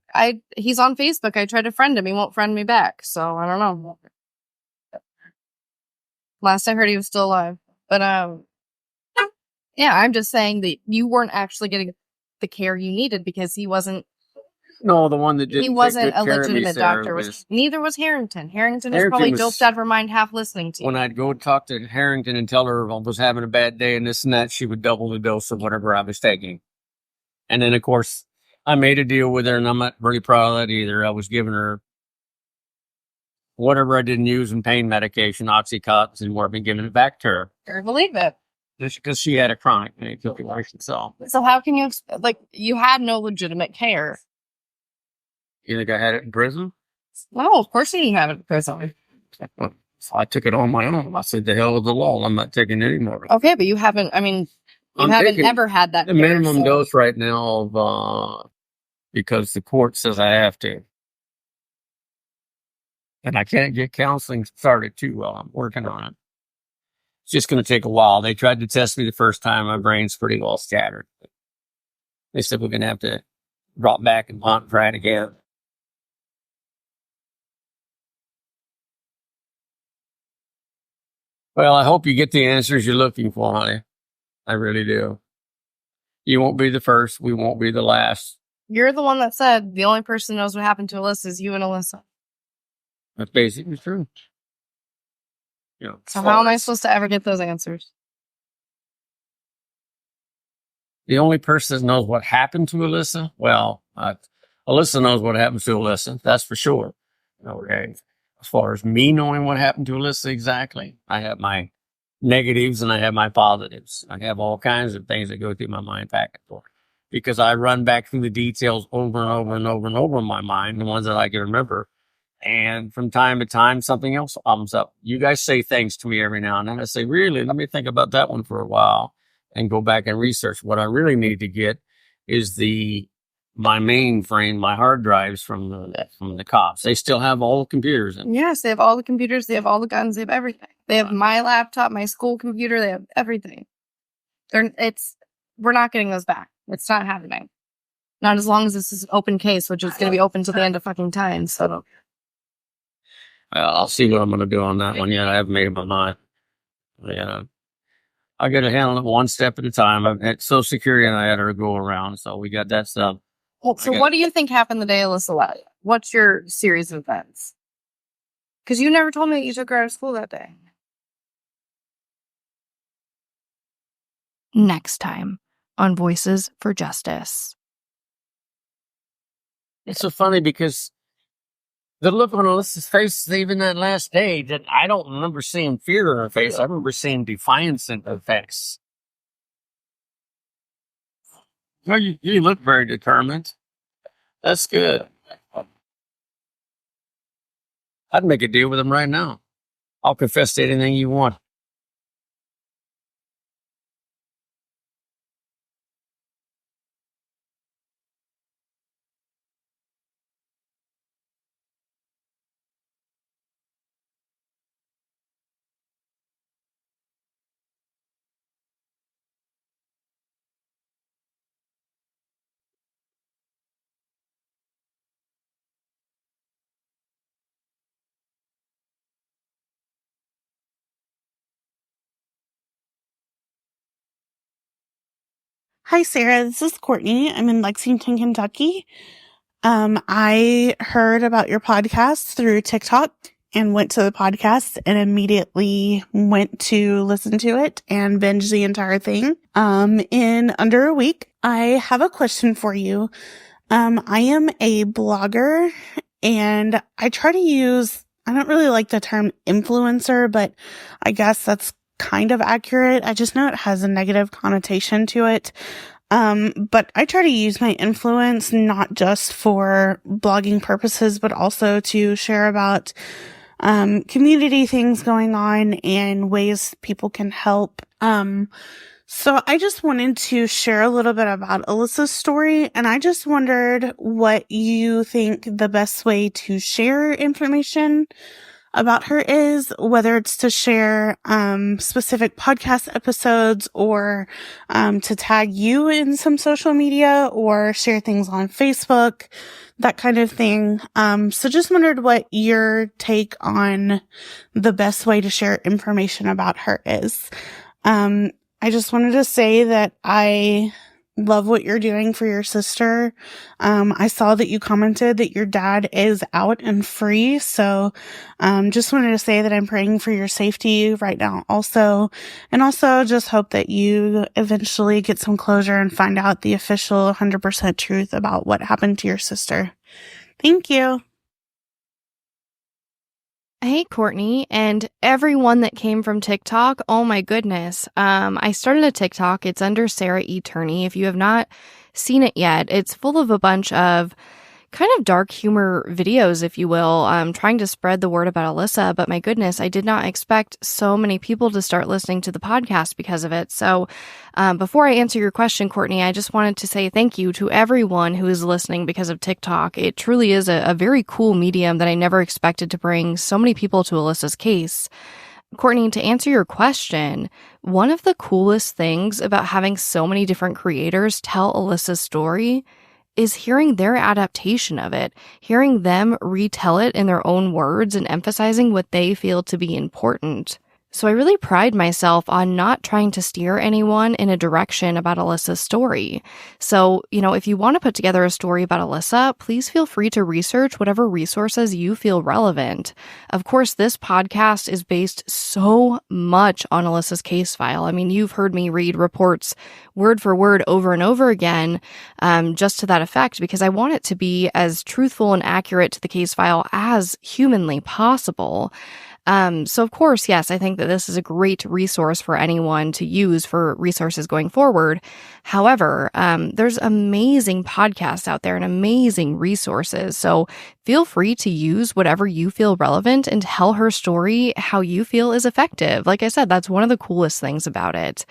He's on Facebook. I tried to friend him. He won't friend me back, so I don't know. Last I heard, he was still alive. But, yeah, I'm just saying that you weren't actually getting the care you needed because he wasn't. No, the one that didn't. He wasn't a take good care of me, legitimate Sarah, doctor. Neither was Harrington. Harrington was probably doped out of her mind, half listening to you. When I'd go talk to Harrington and tell her I was having a bad day and this and that, she would double the dose of whatever I was taking. And then, of course, I made a deal with her, and I'm not really proud of that either. I was giving her whatever I didn't use in pain medication, Oxycontin, and I've been giving it back to her. I believe it. Just because she had a chronic pain situation. So how can you, you had no legitimate care? You think I had it in prison? No, of course you didn't have it in prison. So I took it on my own. I said, the hell with the law. I'm not taking it anymore. Okay, but you haven't, you haven't ever had that. The minimum dose right now of, because the court says I have to. And I can't get counseling started too well. I'm working on it. It's just going to take a while. They tried to test me the first time. My brain's pretty well scattered. They said we're going to have to drop back and hunt and try it again. Well, I hope you get the answers you're looking for, honey. I really do. You won't be the first. We won't be the last. You're the one that said the only person who knows what happened to Alissa is you and Alissa. That's basically true. So how am I supposed to ever get those answers? The only person that knows what happened to Alissa, well, Alissa knows what happened to Alissa. That's for sure. Okay. As far as me knowing what happened to Alissa exactly, I have my negatives and I have my positives. I have all kinds of things that go through my mind back and forth because I run back through the details over and over and over and over in my mind, the ones that I can remember. And from time to time, something else comes up. You guys say things to me every now and then. I say, really, let me think about that one for a while and go back and research. What I really need to get is the my mainframe, my hard drives from the cops. They still have all the computers in. Yes, they have all the computers, they have all the guns, they have everything. They have my laptop, my school computer, they have everything. We're not getting those back. It's not happening. Not as long as this is an open case, which is going to be open till the end of fucking time. So, I'll see what I'm going to do on that one yet. I haven't made up my mind. Yeah, I got to handle it one step at a time. I've had Social Security and I had her go around, so we got that stuff. So what do you think happened the day Alissa left? What's your series of events? Because you never told me that you took her out of school that day. Next time on Voices for Justice. It's so funny because the look on Alyssa's face, even that last day, that I don't remember seeing fear in her face. I remember seeing defiance in her face. Well, you look very determined. That's good. I'd make a deal with him right now. I'll confess to anything you want. Hi, Sarah. This is Courtney. I'm in Lexington, Kentucky. I heard about your podcast through TikTok and went to the podcast and immediately went to listen to it and binge the entire thing, in under a week. I have a question for you. I am a blogger and I try to use, I don't really like the term influencer, but I guess that's kind of accurate. I just know it has a negative connotation to it. But I try to use my influence not just for blogging purposes, but also to share about, community things going on and ways people can help. So I just wanted to share a little bit about Alissa's story, and I just wondered what you think the best way to share information about her is, whether it's to share specific podcast episodes or to tag you in some social media or share things on Facebook, that kind of thing. So just wondered what your take on the best way to share information about her is. I just wanted to say that I love what you're doing for your sister. I saw that you commented that your dad is out and free. So, just wanted to say that I'm praying for your safety right now also. And also just hope that you eventually get some closure and find out the official 100% truth about what happened to your sister. Thank you. Hey, Courtney, and everyone that came from TikTok. Oh my goodness. I started a TikTok. It's under Sarah E. Turney. If you have not seen it yet, it's full of a bunch of kind of dark humor videos, if you will, trying to spread the word about Alissa. But my goodness, I did not expect so many people to start listening to the podcast because of it. So before I answer your question, Courtney, I just wanted to say thank you to everyone who is listening because of TikTok. It truly is a very cool medium that I never expected to bring so many people to Alissa's case. Courtney, to answer your question, one of the coolest things about having so many different creators tell Alissa's story is hearing their adaptation of it, hearing them retell it in their own words and emphasizing what they feel to be important. So I really pride myself on not trying to steer anyone in a direction about Alissa's story. So, if you want to put together a story about Alissa, please feel free to research whatever resources you feel relevant. Of course, this podcast is based so much on Alissa's case file. I mean, you've heard me read reports word for word over and over again, just to that effect, because I want it to be as truthful and accurate to the case file as humanly possible. So of course, yes, I think that this is a great resource for anyone to use for resources going forward. However, there's amazing podcasts out there and amazing resources. So feel free to use whatever you feel relevant and tell her story how you feel is effective. Like I said, that's one of the coolest things about it.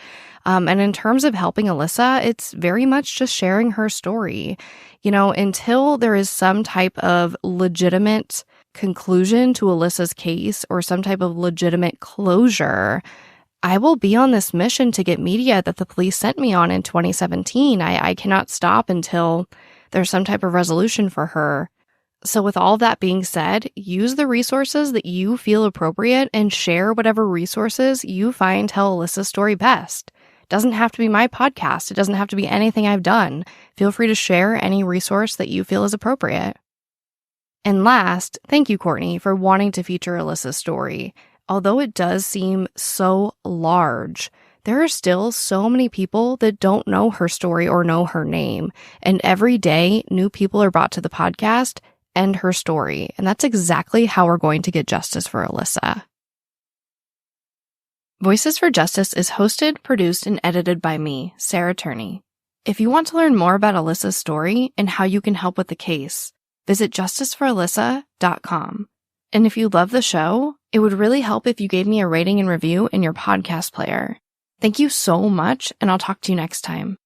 And in terms of helping Alissa, it's very much just sharing her story. Until there is some type of legitimate conclusion to Alissa's case or some type of legitimate closure, I will be on this mission to get media that the police sent me on in 2017. I cannot stop until there's some type of resolution for her. So with all that being said, use the resources that you feel appropriate and share whatever resources you find tell Alissa's story best. It doesn't have to be my podcast. It doesn't have to be anything I've done. Feel free to share any resource that you feel is appropriate. And last, thank you, Courtney, for wanting to feature Alissa's story. Although it does seem so large, there are still so many people that don't know her story or know her name. And every day, new people are brought to the podcast and her story. And that's exactly how we're going to get justice for Alissa. Voices for Justice is hosted, produced, and edited by me, Sarah Turney. If you want to learn more about Alissa's story and how you can help with the case, visit justiceforalissa.com. And if you love the show, it would really help if you gave me a rating and review in your podcast player. Thank you so much, and I'll talk to you next time.